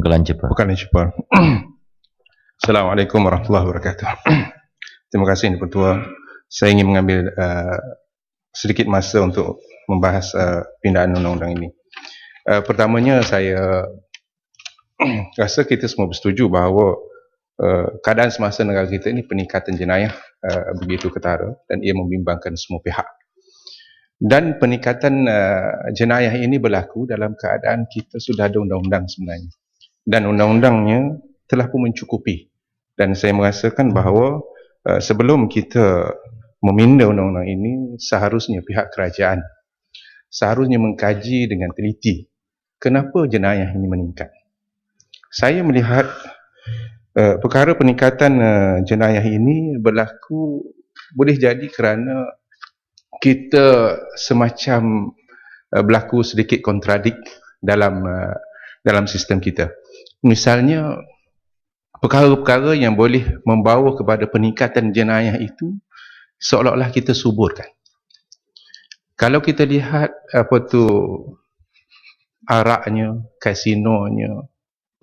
Bekalan cepat. Bekalan cepat. Assalamualaikum warahmatullahi wabarakatuh. Terima kasih Yang Pertua. Saya ingin mengambil sedikit masa untuk membahas pindaan undang-undang ini. Pertamanya saya rasa kita semua bersetuju bahawa keadaan semasa negara kita ini peningkatan jenayah begitu ketara dan ia membimbangkan semua pihak. Dan peningkatan jenayah ini berlaku dalam keadaan kita sudah ada undang-undang sebenarnya. Dan undang-undangnya telah pun mencukupi. Dan saya merasakan bahawa sebelum kita meminda undang-undang ini, seharusnya pihak kerajaan seharusnya mengkaji dengan teliti kenapa jenayah ini meningkat. Saya melihat perkara peningkatan jenayah ini berlaku boleh jadi kerana kita semacam berlaku sedikit kontradik dalam sistem kita. Misalnya, perkara-perkara yang boleh membawa kepada peningkatan jenayah itu seolah-olah kita suburkan. Kalau kita lihat araknya, kasinonya,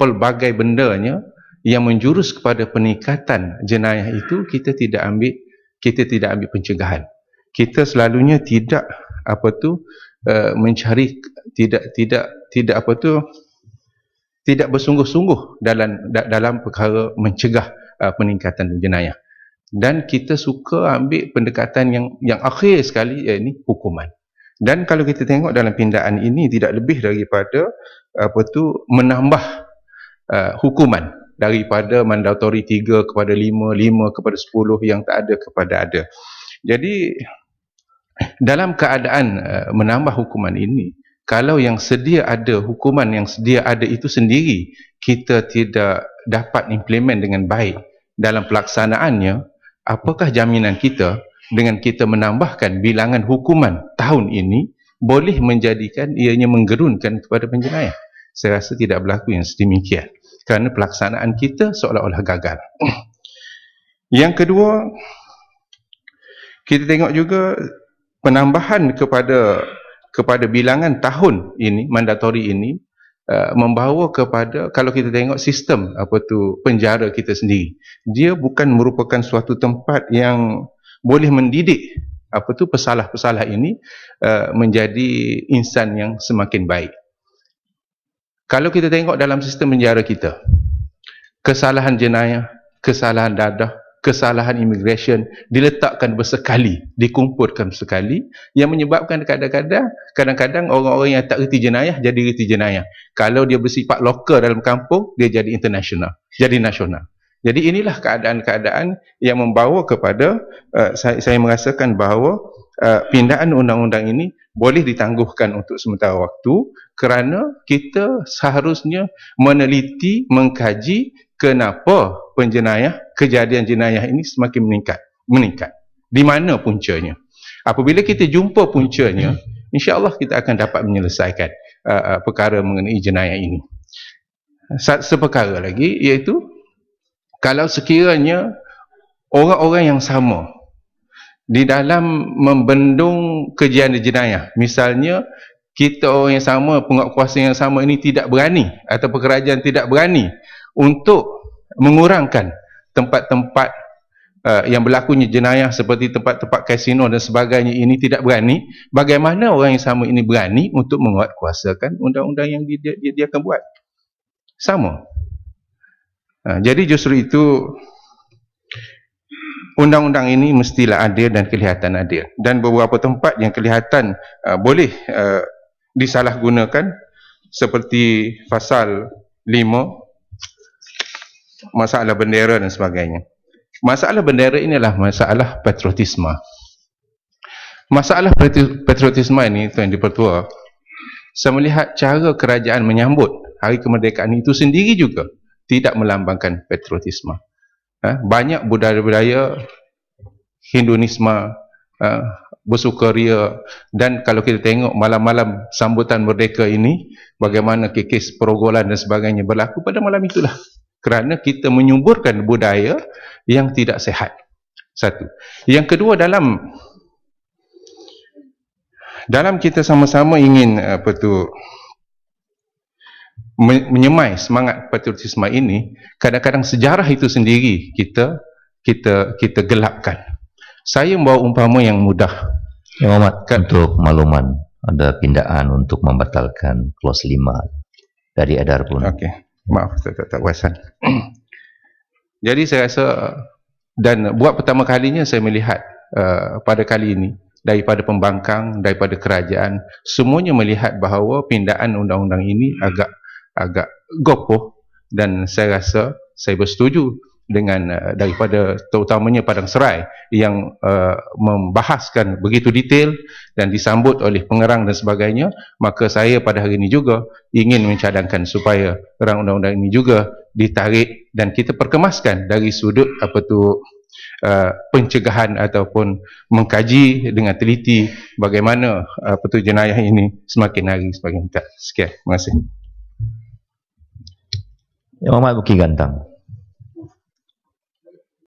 pelbagai bendanya yang menjurus kepada peningkatan jenayah itu, kita tidak ambil pencegahan. Kita selalunya tidak mencari, tidak bersungguh-sungguh dalam perkara mencegah peningkatan jenayah. Dan kita suka ambil pendekatan yang akhir sekali, iaitu hukuman. Dan kalau kita tengok dalam pindaan ini, tidak lebih daripada menambah hukuman daripada mandatori 3 kepada 5, 5 kepada 10, yang tak ada kepada ada. Jadi dalam keadaan menambah hukuman ini, kalau yang sedia ada, hukuman yang sedia ada itu sendiri kita tidak dapat implement dengan baik dalam pelaksanaannya, apakah jaminan kita dengan kita menambahkan bilangan hukuman tahun ini boleh menjadikan ianya menggerunkan kepada penjenayah? Saya rasa tidak berlaku yang sedemikian, kerana pelaksanaan kita seolah-olah gagal. Yang kedua, kita tengok juga penambahan kepada bilangan tahun ini, mandatori ini, membawa kepada, kalau kita tengok sistem penjara kita sendiri, dia bukan merupakan suatu tempat yang boleh mendidik pesalah-pesalah ini menjadi insan yang semakin baik. Kalau kita tengok dalam sistem penjara kita, kesalahan jenayah, kesalahan dadah, kesalahan immigration diletakkan bersekali, dikumpulkan bersekali, yang menyebabkan kadang-kadang orang-orang yang tak reti jenayah jadi reti jenayah. Kalau dia bersifat lokal dalam kampung, dia jadi international, jadi nasional. Jadi inilah keadaan-keadaan yang membawa kepada saya merasakan bahawa pindaan undang-undang ini boleh ditangguhkan untuk sementara waktu, kerana kita seharusnya meneliti, mengkaji kenapa kejadian jenayah ini semakin meningkat. Di mana puncanya? Apabila kita jumpa puncanya, insya-Allah kita akan dapat menyelesaikan perkara mengenai jenayah ini. Seperkara lagi, iaitu kalau sekiranya orang-orang yang sama di dalam membendung kejadian jenayah, misalnya kita orang yang sama, penguatkuasa yang sama ini tidak berani, atau kerajaan tidak berani untuk mengurangkan tempat-tempat yang berlakunya jenayah seperti tempat-tempat kasino dan sebagainya, ini tidak berani, bagaimana orang yang sama ini berani untuk menguatkuasakan undang-undang yang dia akan buat? Sama. Jadi justru itu undang-undang ini mestilah adil dan kelihatan adil. Dan beberapa tempat yang kelihatan boleh disalahgunakan, seperti pasal 5, masalah bendera dan sebagainya. Masalah bendera inilah masalah patriotisme. Masalah patriotisme ini, Tuan Dipertua, saya melihat cara kerajaan menyambut hari kemerdekaan itu sendiri juga tidak melambangkan patriotisme. Banyak budaya-budaya Hinduisme, bersukaria, dan kalau kita tengok malam-malam sambutan merdeka ini, bagaimana kekes perogolan dan sebagainya berlaku pada malam itulah, kerana kita menyuburkan budaya yang tidak sehat. Satu. Yang kedua, dalam kita sama-sama ingin menyemai semangat patriotisme ini, kadang-kadang sejarah itu sendiri kita gelapkan. Saya membawa umpama yang mudah. Yang Amat, untuk makluman, ada pindaan untuk membatalkan clause 5 dari edar pun. Okey, maaf tak perasan. Jadi saya rasa, dan buat pertama kalinya saya melihat pada kali ini, daripada pembangkang, daripada kerajaan, semuanya melihat bahawa pindaan undang-undang ini agak gopoh, dan saya rasa saya bersetuju dengan daripada terutamanya Padang Serai yang membahaskan begitu detail dan disambut oleh pengerang dan sebagainya. Maka saya pada hari ini juga ingin mencadangkan supaya rang undang-undang ini juga ditarik dan kita perkemaskan dari sudut pencegahan ataupun mengkaji dengan teliti bagaimana jenayah ini semakin hari semakin meningkat. Sekian, terima kasih. Yang Amat Bukit Gantang.